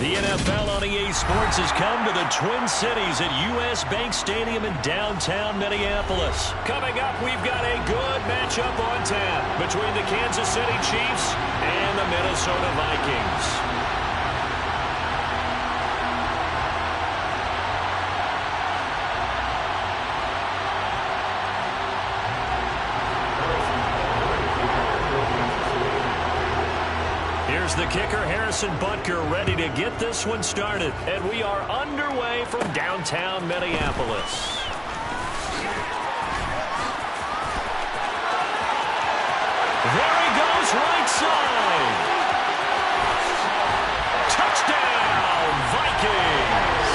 The NFL on EA Sports has come to the Twin Cities at U.S. Bank Stadium in downtown Minneapolis. Coming up, we've got a good matchup on tap between the Kansas City Chiefs and the Minnesota Vikings. Here's the kicker, Harrison Butker, ready to get this one started. And we are underway from downtown Minneapolis. There he goes, right side. Touchdown, Vikings.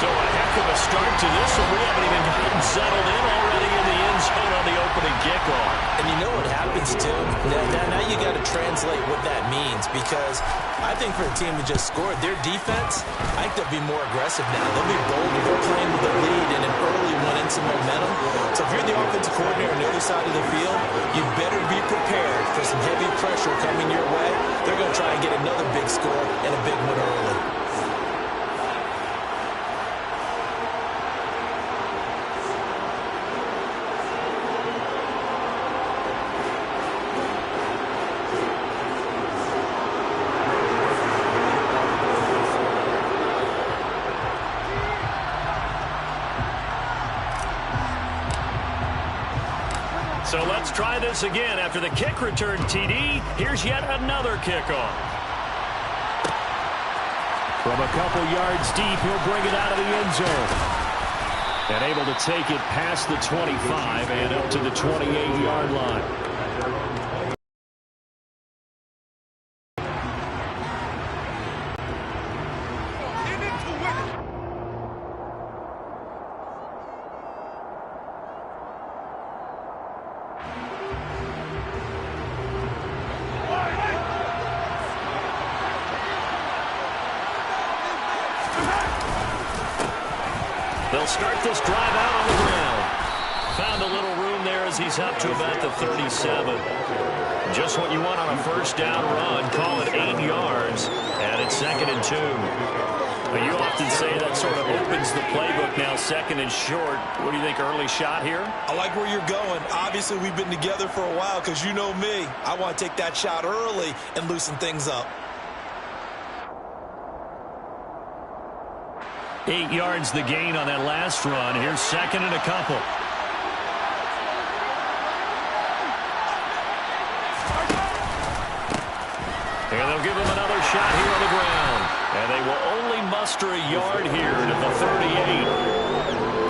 So a heck of a start to this one. We haven't even gotten settled in already in the end zone on the opening kickoff. And you know what happens, too? Now you got to translate what that means, because I think for a team that just scored, their defense, I think they'll be more aggressive now. They'll be bolder. They're playing with a lead and an early one and some momentum. So if you're the offensive coordinator on the other side of the field, you better be prepared for some heavy pressure coming your way. They're going to try and get another big score and a big one early. So let's try this again. After the kick return TD, here's yet another kickoff. From a couple yards deep, he'll bring it out of the end zone. And able to take it past the 25 and up to the 28-yard line. They'll start this drive out on the ground. Found a little room there as he's up to about the 37. Just what you want on a first down run. Call it 8 yards, and it's 2nd and 2. But you often say that sort of opens the playbook now, 2nd and short. What do you think, early shot here? I like where you're going. Obviously, we've been together for a while because you know me. I want to take that shot early and loosen things up. 8 yards the gain on that last run. Here's 2nd and a couple. And they'll give him another shot here on the ground. And they will only muster a yard here to the 38.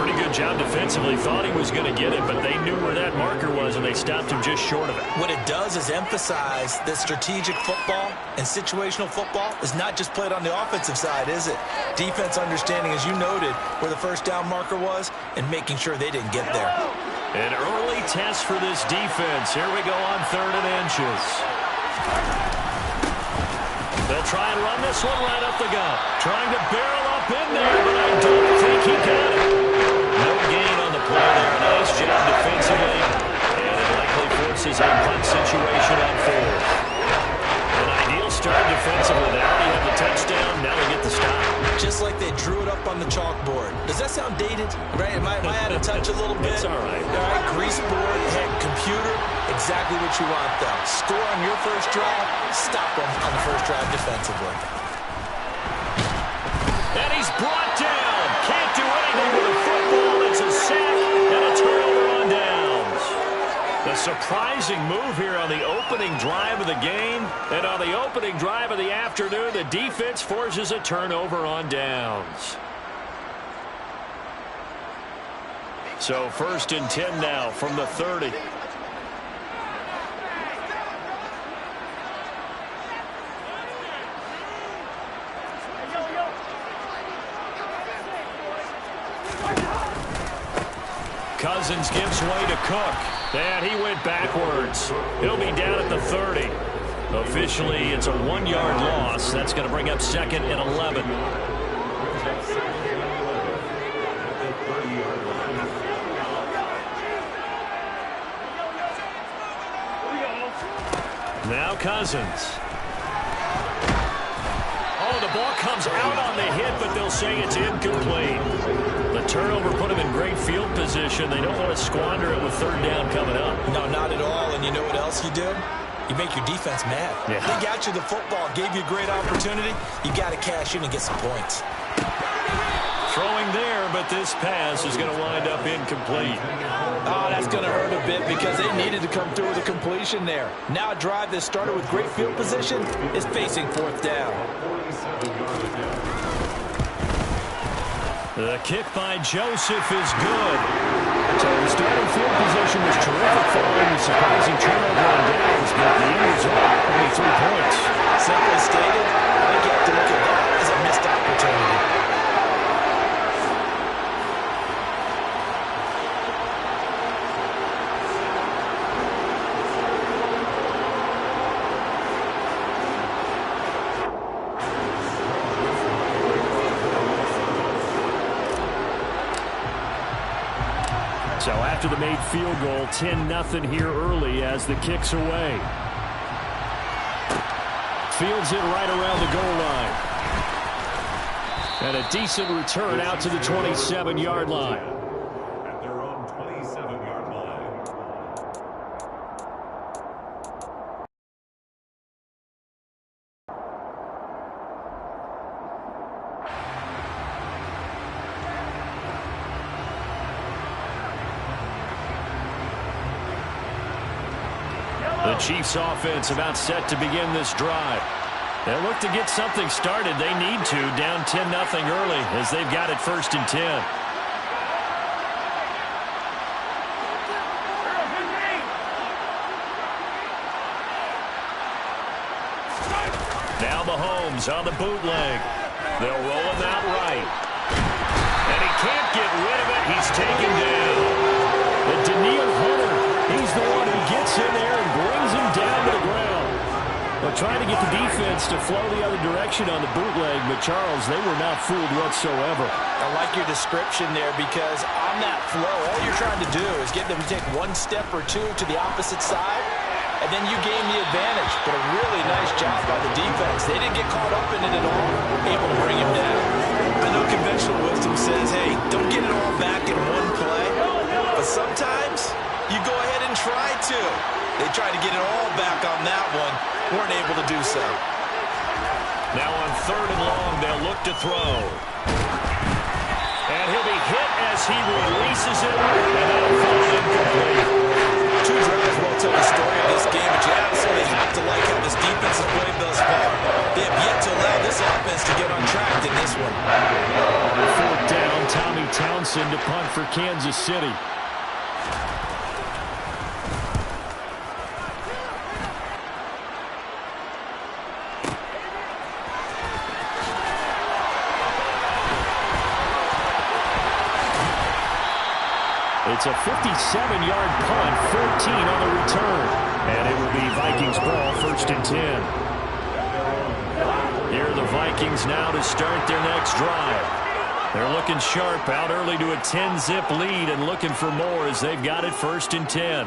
Pretty good job defensively. Thought he was going to get it, but they knew where that marker was, and they stopped him just short of it. What it does is emphasize that strategic football and situational football is not just played on the offensive side, is it? Defense understanding, as you noted, where the first down marker was and making sure they didn't get there. An early test for this defense. Here we go on 3rd and inches. They'll try and run this one right up the gut. Trying to barrel up in there, but I don't think he got it. No gain on the play there. Nice job defensively. And it likely forces a punt situation on 4th. An ideal start defensively. They already have the touchdown. Now they get the stop. Just like they drew it up on the chalkboard. Does that sound dated? Right? Am I out of touch a little bit? It's all right. All right, grease board, heck, computer, exactly what you want, though. Score on your first drive, stop them on the first drive defensively. And he's brought down. Can't do anything with a football. It's a sack and a turnover on downs. A surprising move here on the opening drive of the game. And on the opening drive of the afternoon, the defense forces a turnover on downs. So 1st and 10 now from the 30. Cousins gives way to Cook. And he went backwards. He'll be down at the 30. Officially, it's a 1-yard loss. That's going to bring up 2nd and 11. Now Cousins. comes out on the hit, but they'll say it's incomplete. The turnover put them in great field position. They don't want to squander it with third down coming up. No, not at all. And you know what else you do? You make your defense mad. Yeah. They got you the football, gave you a great opportunity. You got to cash in and get some points. Throwing there, but this pass is going to wind up incomplete. Oh, that's going to hurt a bit because they needed to come through with a completion there. Now a drive that started with great field position is facing fourth down. The kick by Joseph is good. So the starting field position was terrific following the surprising turnover on downs, but the end result, only 3 points. Simply stated, I think you have to look at that as a missed opportunity. So after the made field goal, 10-0 here early as the kick's away. Fields it right around the goal line. And a decent return out to the 27-yard line. At their own 27-yard line. The Chiefs offense about set to begin this drive. They look to get something started. They need to, down 10-0 early as they've got it 1st and 10. Now Mahomes on the bootleg. They'll roll him out right. And he can't get rid of it. He's taken down. The Daniil Hunter, he's the one who gets in there and brings him down to the ground. They're trying to get the defense to flow the other direction on the bootleg, but Charles, they were not fooled whatsoever. I like your description there because on that flow, all you're trying to do is get them to take one step or two to the opposite side, and then you gain the advantage. But a really nice job by the defense. They didn't get caught up in it at all, able to bring him down. I know conventional wisdom says, hey, don't get it all back in one play, but sometimes you go ahead and try to. They tried to get it all back on that one, weren't able to do so. Now on 3rd and long, they'll look to throw. And he'll be hit as he releases it, and that'll fall incomplete. 2 drives will tell the story of this game, but you absolutely have to like how this defense has played thus far. They have yet to allow this offense to get on track in this one. On 4th down, Tommy Townsend to punt for Kansas City. It's a 57-yard punt, 14 on the return. And it will be Vikings ball, 1st and 10. Here are the Vikings now to start their next drive. They're looking sharp, out early to a 10-zip lead and looking for more as they've got it 1st and 10.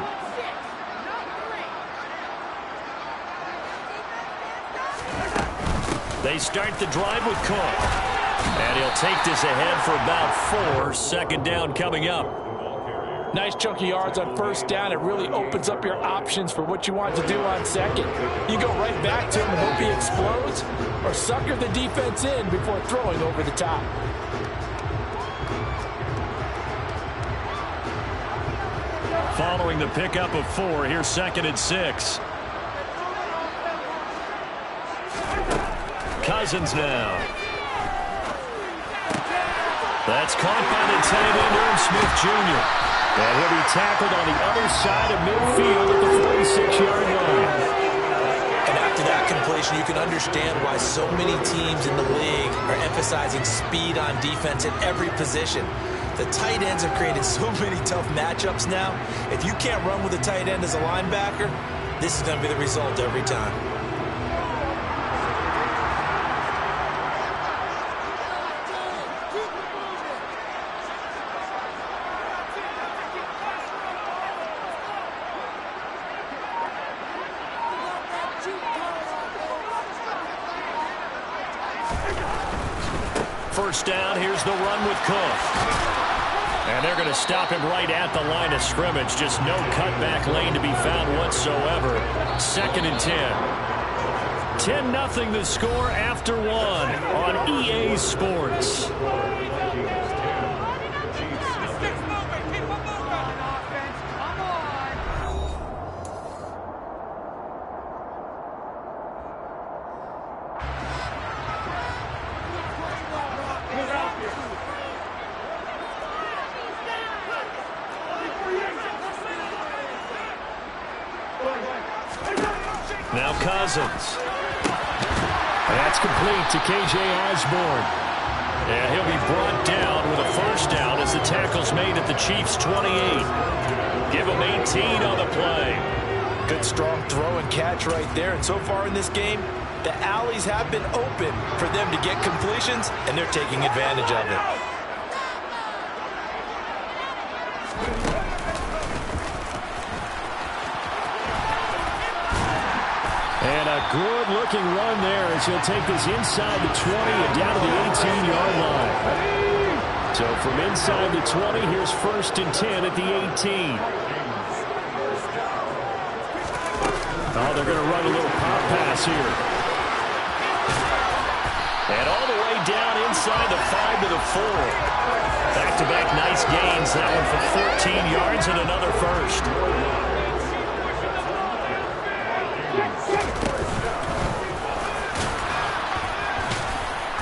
They start the drive with Cook. And he'll take this ahead for about 4. 2nd down coming up. Nice chunky yards on 1st down. It really opens up your options for what you want to do on 2nd. You go right back to him and hope he explodes, or sucker the defense in before throwing over the top. Following the pickup of 4, here's 2nd and 6. Cousins now. That's caught by the tight end, Irv Smith Jr. And he'll be tackled on the other side of midfield at the 46-yard line. And after that completion, you can understand why so many teams in the league are emphasizing speed on defense at every position. The tight ends have created so many tough matchups now. If you can't run with a tight end as a linebacker, this is going to be the result every time. first down. Here's the run with Cook. And they're going to stop him right at the line of scrimmage. Just no cutback lane to be found whatsoever. 2nd and 10. 10-0 the score after 1 on EA Sports. Now Cousins. That's complete to K.J. Osborne. And he'll be brought down with a first down as the tackle's made at the Chiefs' 28. Give him 18 on the play. Good strong throw and catch right there. And so far in this game, the alleys have been open for them to get completions, and they're taking advantage of it. And a good-looking run there as he'll take this inside the 20 and down to the 18-yard line. So from inside the 20, here's 1st and 10 at the 18. Oh, they're going to run a little pop pass here. And all the way down inside the 5 to the 4. Back-to-back nice gains. That one for 14 yards and another first.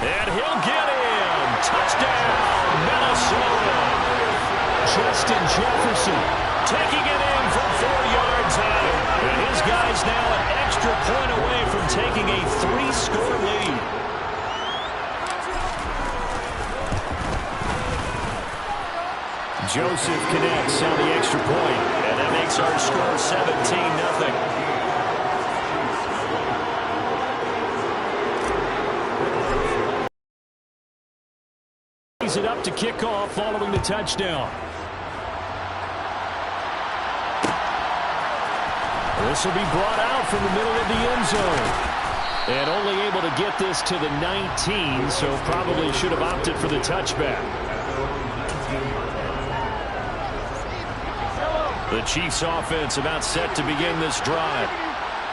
And he'll get in. Touchdown, Minnesota. Justin Jefferson taking it in from 4 yards out. And his guy's now an extra point away from taking a 3-score lead. Joseph connects on the extra point, and that makes our score 17-0. It up to kick off following the touchdown. This will be brought out from the middle of the end zone. And only able to get this to the 19, so probably should have opted for the touchback. The Chiefs offense about set to begin this drive.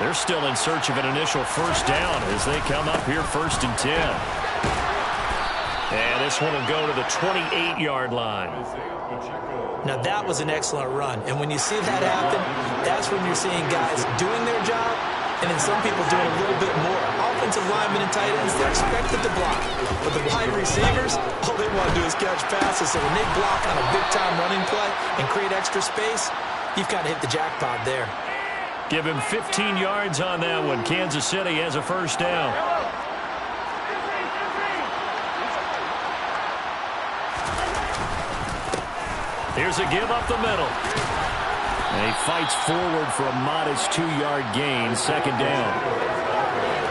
They're still in search of an initial first down as they come up here 1st and 10. And this one will go to the 28-yard line. Now, that was an excellent run. And when you see that happen, that's when you're seeing guys doing their job and then some people doing a little bit more. Offensive linemen and tight ends, they're expected to block. But the wide receivers, all they want to do is catch passes. So when they block on a big-time running play and create extra space, you've kind of hit the jackpot there. Give him 15 yards on that one. Kansas City has a first down. Here's a give up the middle. And he fights forward for a modest 2-yard gain, 2nd down.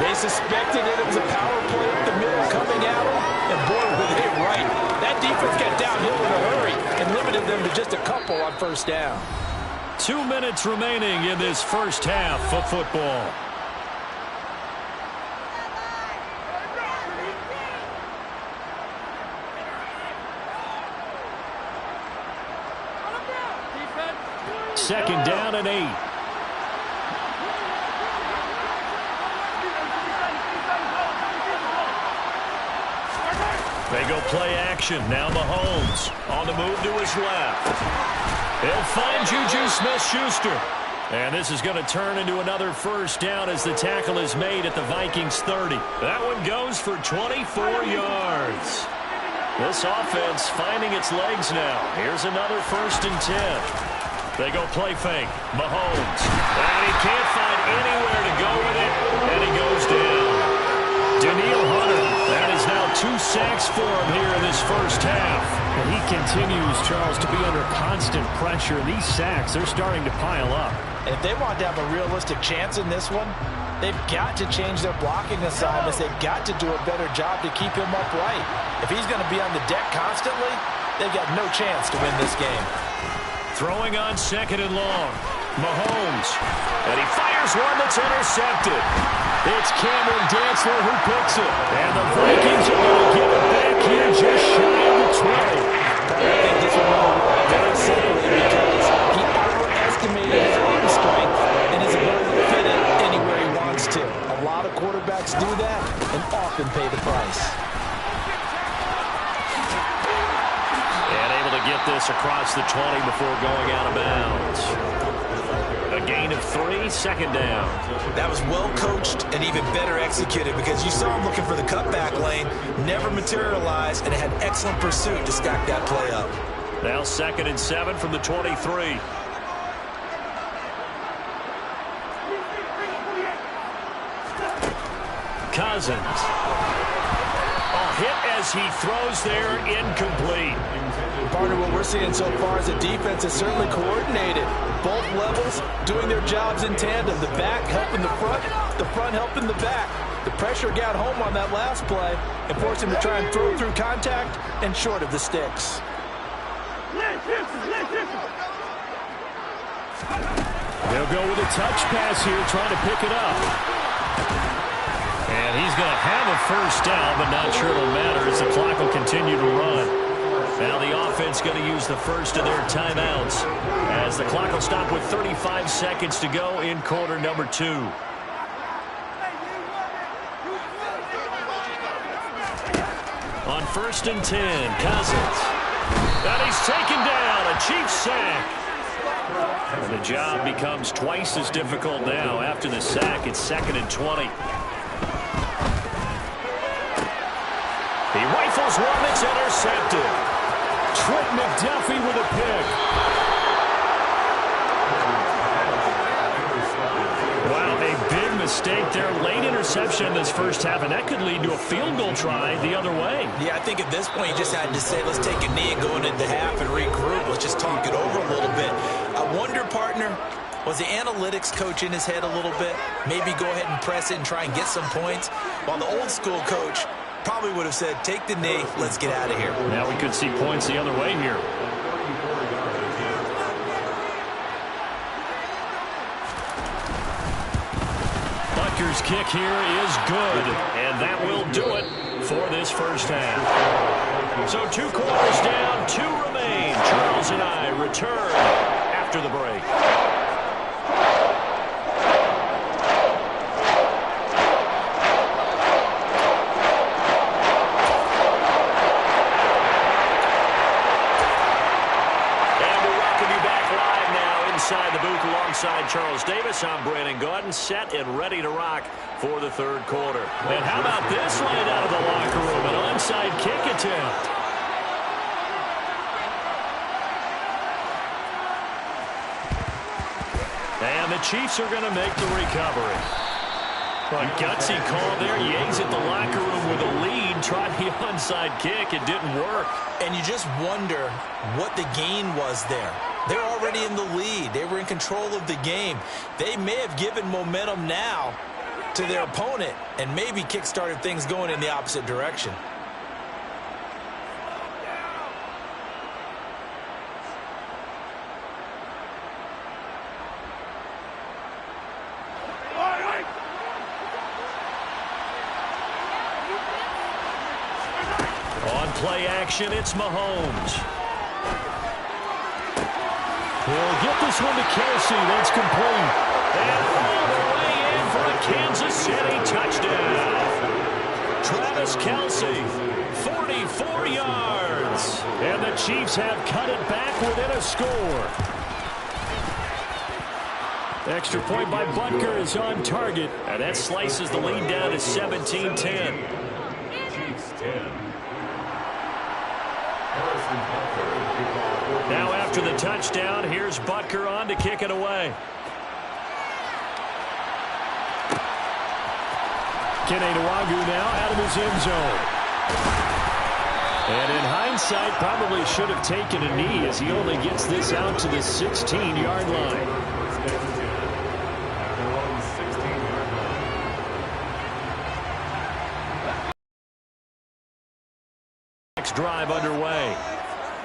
They suspected it was a power play up the middle coming at them, and boy, were they right. That defense got downhill in a hurry and limited them to just a couple on first down. 2 minutes remaining in this first half of football. Second down and 8. They go play action. Now Mahomes on the move to his left. He'll find Juju Smith-Schuster. And this is going to turn into another first down as the tackle is made at the Vikings 30. That one goes for 24 yards. This offense finding its legs now. Here's another 1st and 10. They go play fake. Mahomes. And he can't find anywhere to go with it. And he goes down. Daniil Hunter. That is now 2 sacks for him here in this first half. And he continues, Charles, to be under constant pressure. These sacks, they're starting to pile up. And if they want to have a realistic chance in this one, they've got to change their blocking assignments. They've got to do a better job to keep him upright. If he's going to be on the deck constantly, they've got no chance to win this game. Throwing on 2nd and long. Mahomes. And he fires one that's intercepted. It's Cameron Dantzler who picks it. And the Vikings are going to give it back here just shy of the 20. I think this one went very simply because he overestimated his arm strength and his ability to fit it anywhere he wants to. A lot of quarterbacks do that and often pay the price. And able to get this across the 20 before going out of bounds. A gain of 3, second down. That was well coached and even better executed because you saw him looking for the cutback lane, never materialized, and had excellent pursuit to stack that play up. Now 2nd and 7 from the 23. Cousins. A hit as he throws there, incomplete. Partner, what we're seeing so far is the defense is certainly coordinated. Both levels doing their jobs in tandem. The back helping the front helping the back. The pressure got home on that last play and forced him to try and throw through contact and short of the sticks. They'll go with a touch pass here, trying to pick it up. And he's going to have a first down, but not sure it'll matter as the clock will continue to run. Now the offense going to use the first of their timeouts as the clock will stop with 35 seconds to go in quarter number 2. On 1st and 10, Cousins. And he's taken down, a Chiefs sack. And the job becomes twice as difficult now. After the sack, it's 2nd and 20. He rifles one that's intercepted. Trent McDuffie with a pick. Wow, a big mistake there. Late interception in this first half, and that could lead to a field goal try the other way. Yeah, I think at this point you just had to say, let's take a knee and go into half and regroup. Let's just talk it over a little bit. I wonder, partner, was the analytics coach in his head a little bit? Maybe go ahead and press it and try and get some points, while the old school coach probably would have said, take the knee, let's get out of here. Now we could see points the other way here. Butker's kick here is good, and that will do it for this first half. So 2 quarters down, 2 remain. Charles and I return after the break. Inside the booth alongside Charles Davis, I'm Brandon Gaudin, set and ready to rock for the 3rd quarter. And how about this line out of the locker room? An onside kick attempt. And the Chiefs are going to make the recovery. A gutsy call there. Yates at the locker room with a lead. Tried the onside kick. It didn't work. And you just wonder what the gain was there. They're already in the lead. They were in control of the game. They may have given momentum now to their opponent and maybe kick-started things going in the opposite direction. On play action, it's Mahomes. He'll get this one to Kelsey. That's complete. And all the way in for a Kansas City touchdown. Travis Kelsey, 44 yards. And the Chiefs have cut it back within a score. Extra point by Butker is on target. And that slices the lead down to 17-10. Chiefs 10. Now after the touchdown, here's Butker on to kick it away. Kene Nwagu now out of his end zone. And in hindsight, probably should have taken a knee as he only gets this out to the 16-yard line. Next drive underway.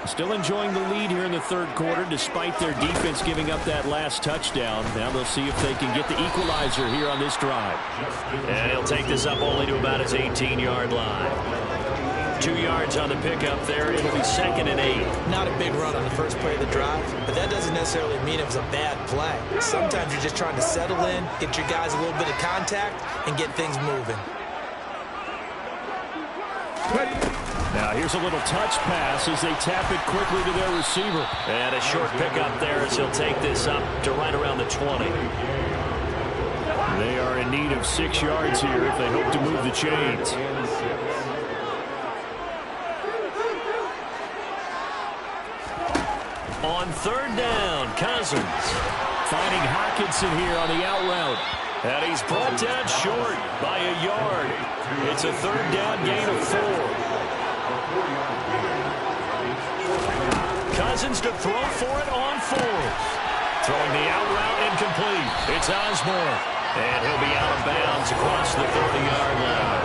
Still enjoying the lead here in the 3rd quarter despite their defense giving up that last touchdown. Now they'll see if they can get the equalizer here on this drive. And he'll take this up only to about his 18-yard line. 2 yards on the pickup there. It'll be 2nd and 8. Not a big run on the first play of the drive, but that doesn't necessarily mean it was a bad play. Sometimes you're just trying to settle in, get your guys a little bit of contact, and get things moving. Now here's a little touch pass as they tap it quickly to their receiver. And a short pickup there as he'll take this up to right around the 20. They are in need of 6 yards here if they hope to move the chains. On 3rd down, Cousins. Finding Hockenson here on the out route. And he's brought down short by a yard. It's a 3rd down gain of 4. Cousins to throw for it on 4th. Throwing the out route incomplete. It's Osborne. And he'll be out of bounds across the 30-yard line.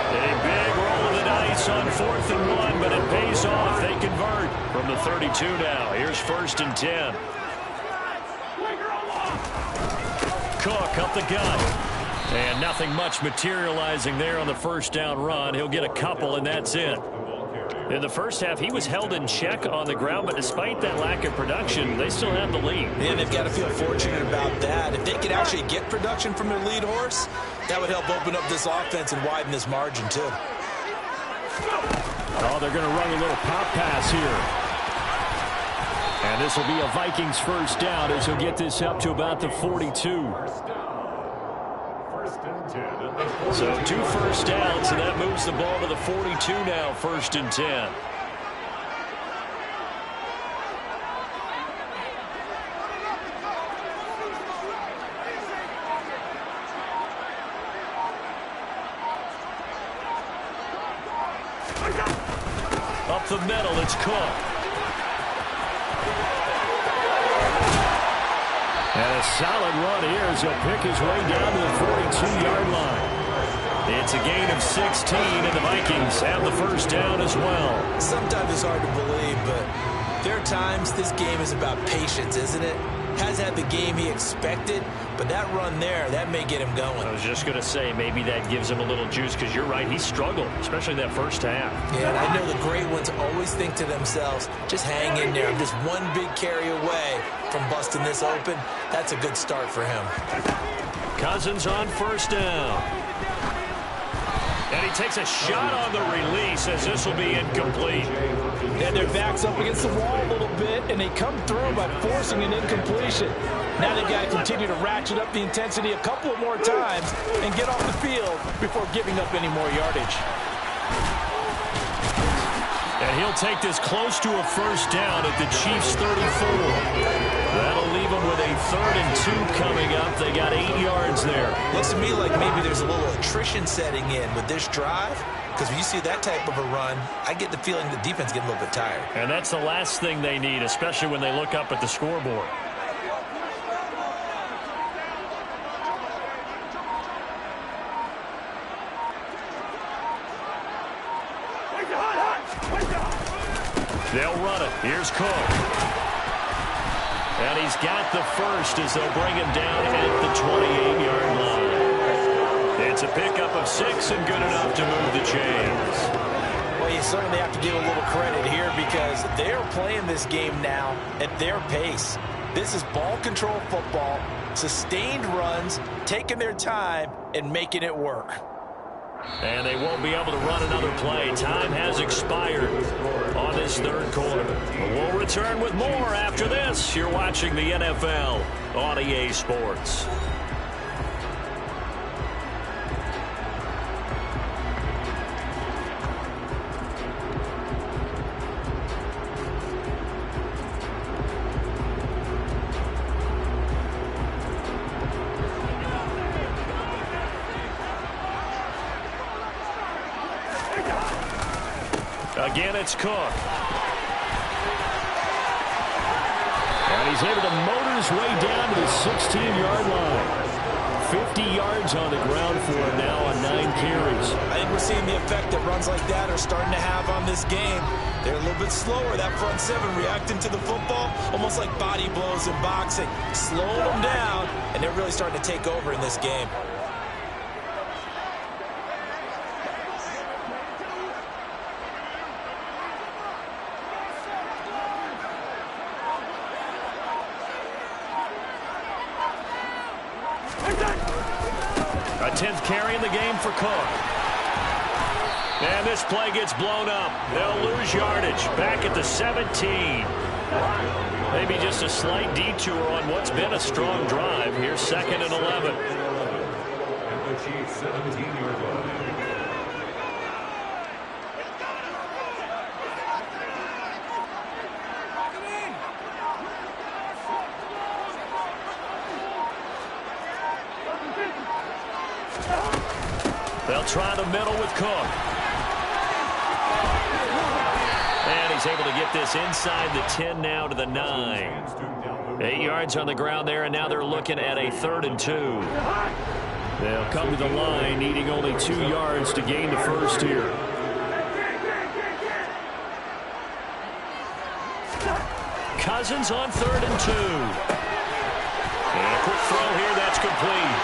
A big roll of the dice on 4th and 1, but it pays off. They convert from the 32 now. Here's 1st and 10. Cook up the gut. And nothing much materializing there on the 1st down run. He'll get a couple, and that's it. In the first half, he was held in check on the ground, but despite that lack of production, they still have the lead. Yeah, they've got to feel fortunate about that. If they could actually get production from their lead horse, that would help open up this offense and widen this margin, too. Oh, they're going to run a little pop pass here. And this will be a Vikings 1st down as he'll get this up to about the 42. So 2 first downs, and that moves the ball to the 42 now, 1st and 10. Up the middle, it's Cook. And a solid run here as he'll pick his way down to the 42-yard line. It's a gain of 16, and the Vikings have the 1st down as well. Sometimes it's hard to believe, but there are times this game is about patience, isn't it? Has had the game he expected, but that run there, that may get him going. I was just going to say, maybe that gives him a little juice, because you're right, he struggled, especially that 1st half. Yeah, and I know the great ones always think to themselves, just hang in there. I'm just one big carry away from busting this open. That's a good start for him. Cousins on 1st down. And he takes a shot on the release as this will be incomplete. And their back's up against the wall a little bit, and they come through by forcing an incompletion. Now they've got to continue to ratchet up the intensity a couple of more times and get off the field before giving up any more yardage. And he'll take this close to a 1st down at the Chiefs' 34. That'll leave them with a 3rd and 2 coming up. They got 8 yards there. Looks to me like maybe there's a little attrition setting in with this drive, because when you see that type of a run, I get the feeling the defense getting a little bit tired. And that's the last thing they need, especially when they look up at the scoreboard. They'll run it. Here's Cook. And he's got the 1st as they'll bring him down at the 28-yard line. It's a pickup of 6 and good enough to move the chains. Well, you certainly have to give a little credit here because they're playing this game now at their pace. This is ball control football, sustained runs, taking their time and making it work. And they won't be able to run another play. Time has expired on this 3rd quarter. We'll return with more after this. You're watching the NFL on EA Sports. Again, it's Cook. And he's able to motor his way down to the 16-yard line. 50 yards on the ground for him now on 9 carries. I think we're seeing the effect that runs like that are starting to have on this game. They're a little bit slower, that front 7 reacting to the football, almost like body blows in boxing. Slowing them down, and they're really starting to take over in this game. 10th carry in the game for Cook. And this play gets blown up. They'll lose yardage back at the 17. Maybe just a slight detour on what's been a strong drive. Here's 2nd and 11. And the Chiefs 17-yard line. They'll try the middle with Cook. And he's able to get this inside the 10 now to the 9. 8 yards on the ground there, and now they're looking at a 3rd and 2. They'll come to the line, needing only 2 yards to gain the first here. Cousins on 3rd and 2. And a quick throw here, that's complete.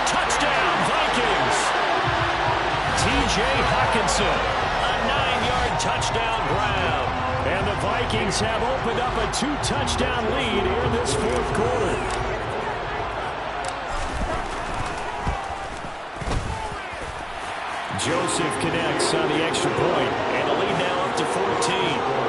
Touchdown, Vikings! T.J. Hockenson, a 9-yard touchdown grab. And the Vikings have opened up a 2-touchdown lead here in this 4th quarter. Joseph connects on the extra point, and the lead now up to 14.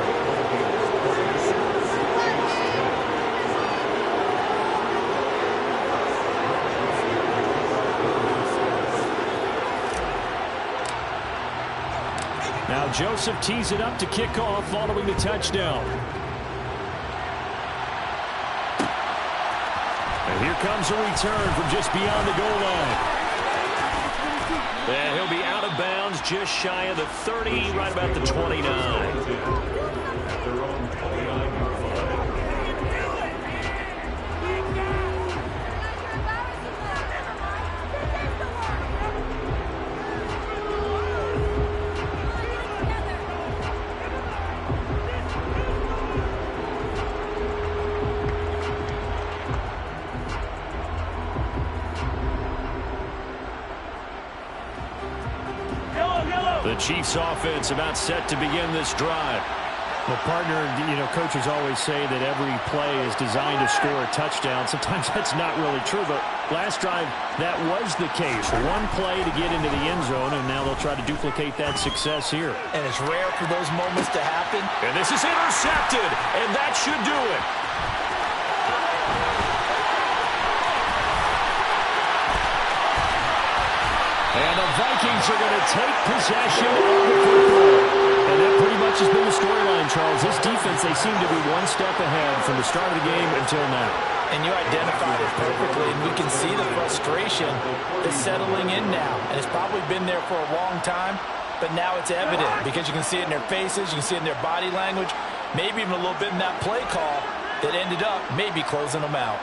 Now Joseph tees it up to kick off following the touchdown. And here comes a return from just beyond the goal line. And he'll be out of bounds just shy of the 30, right about the 29. At their own 29-yard line. The Chiefs offense about set to begin this drive. Well, partner, coaches always say that every play is designed to score a touchdown. Sometimes that's not really true, but last drive, that was the case. One play to get into the end zone, and now they'll try to duplicate that success here. And it's rare for those moments to happen. And this is intercepted, and that should do it. And the Vikings are going to take possession of the football. And that pretty much has been the storyline, Charles. This defense, they seem to be one step ahead from the start of the game until now. And you identified it perfectly, and we can see the frustration that's settling in now. And it's probably been there for a long time, but now it's evident because you can see it in their faces, you can see it in their body language, maybe even a little bit in that play call that ended up maybe closing them out.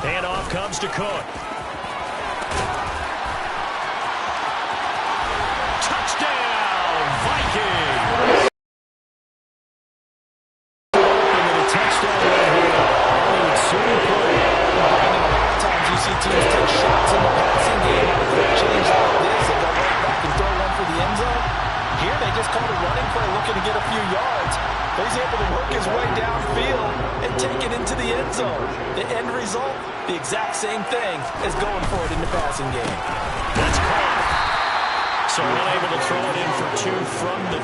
Handoff comes to Cook. Touchdown, Vikings! And a touchdown right here. Soon play. A lot of times you see teams take shots in the passing game on a quick change like this. They go right back and throw one for the end zone. Here they just called a running play looking to get a few yards. But he's able to work his way downfield and take it into the end zone. The end result, the exact same thing as going for it in the passing game. That's caught. So unable to throw it in for 2 from the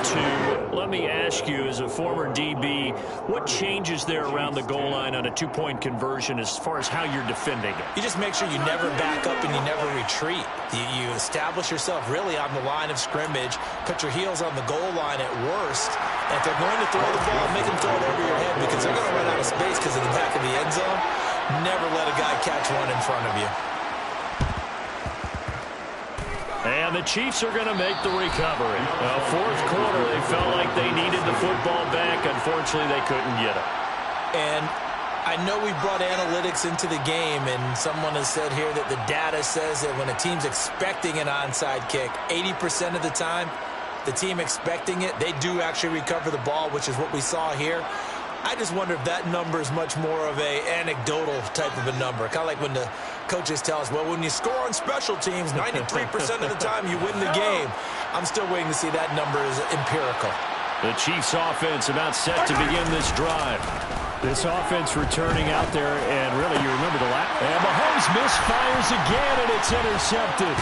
2. Let me ask you, as a former DB, what changes there around the goal line on a 2-point conversion as far as how you're defending it? You just make sure you never back up and you never retreat. You establish yourself really on the line of scrimmage, put your heels on the goal line at worst. And if they're going to throw the ball, make them throw it over your head because they're going to run out of space because of the back of the end zone. Never let a guy catch one in front of you. And the Chiefs are going to make the recovery. Fourth quarter, they felt like they needed the football back. Unfortunately, they couldn't get it. And I know we brought analytics into the game, and someone has said here that the data says that when a team's expecting an onside kick, 80% of the time, the team expecting it, they do actually recover the ball, which is what we saw here. I just wonder if that number is much more of a anecdotal type of a number. Kind of like when the coaches tell us, well, when you score on special teams, 93% of the time you win the game. I'm still waiting to see that number is empirical. The Chiefs offense about set to begin this drive. This offense returning out there, and really, you remember the last. And Mahomes misfires again, and it's intercepted.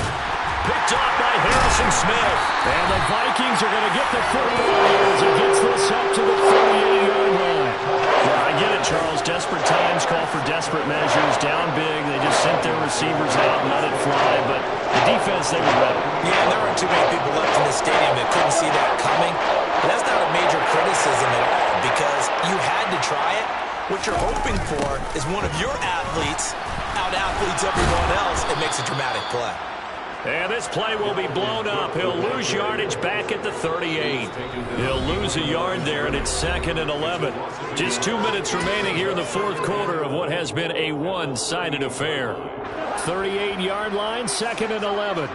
Picked off by Harrison Smith. And the Vikings are going to get the football as it gets this up to the 38-yard line. Yeah, I get it, Charles. Desperate times call for desperate measures. Down big, they just sent their receivers out and let it fly. But the defense, they were better. Yeah, there weren't too many people left in the stadium that couldn't see that coming. But that's not a major criticism at all because you had to try it. What you're hoping for is one of your athletes out-athletes everyone else and makes a dramatic play. And this play will be blown up. He'll lose yardage back at the 38. He'll lose a yard there, and it's 2nd and 11. Just 2 minutes remaining here in the fourth quarter of what has been a one-sided affair. 38-yard line, 2nd and 11.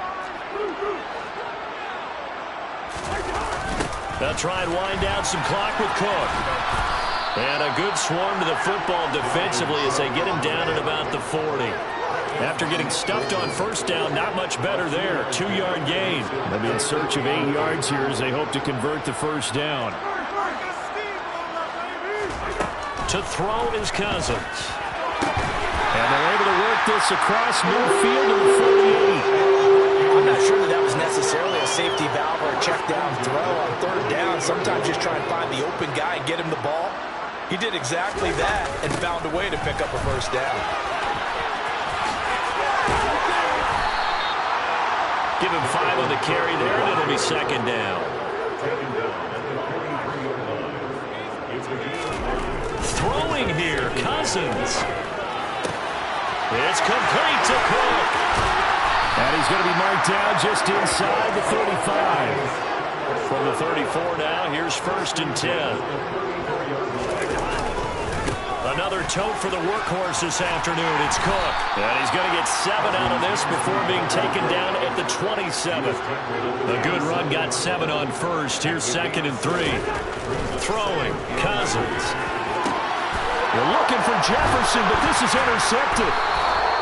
They'll try and wind down some clock with Cook. And a good swarm to the football defensively as they get him down at about the 40. After getting stuffed on first down, not much better there. 2-yard gain. They'll be in search of 8 yards here as they hope to convert the first down. To throw is Cousins. And they're able to work this across midfield to the 48. I'm not sure that was necessarily a safety valve or a check down throw on third down. Sometimes just try and find the open guy and get him the ball. He did exactly that and found a way to pick up a first down. Give him 5 on the carry there, and it'll be 2nd down. Throwing here, Cousins. It's complete to Cook. And he's going to be marked down just inside the 35. From the 34 now, here's 1st and 10. Another tote for the workhorse this afternoon. It's Cook. And he's going to get 7 out of this before being taken down at the 27th. A good run got 7 on first. Here's 2nd and 3. Throwing, Cousins. They're looking for Jefferson, but this is intercepted.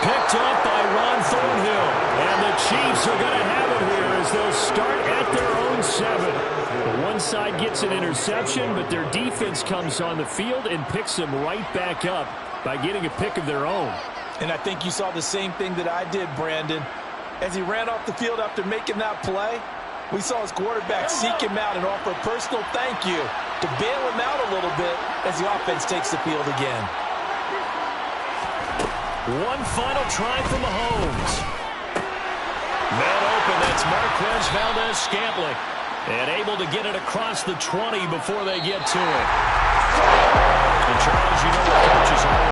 Picked up by Ron Thornhill. And the Chiefs are going to have it here as they'll start at their own 7. The one side gets an interception, but their defense comes on the field and picks them right back up by getting a pick of their own. And I think you saw the same thing that I did, Brandon. As he ran off the field after making that play, we saw his quarterback seek him out and offer a personal thank you to bail him out a little bit as the offense takes the field again. One final try for Mahomes. Man open, that's Marquez Valdez-Scantling. And able to get it across the 20 before they get to it. And Charles, you know what coaches are.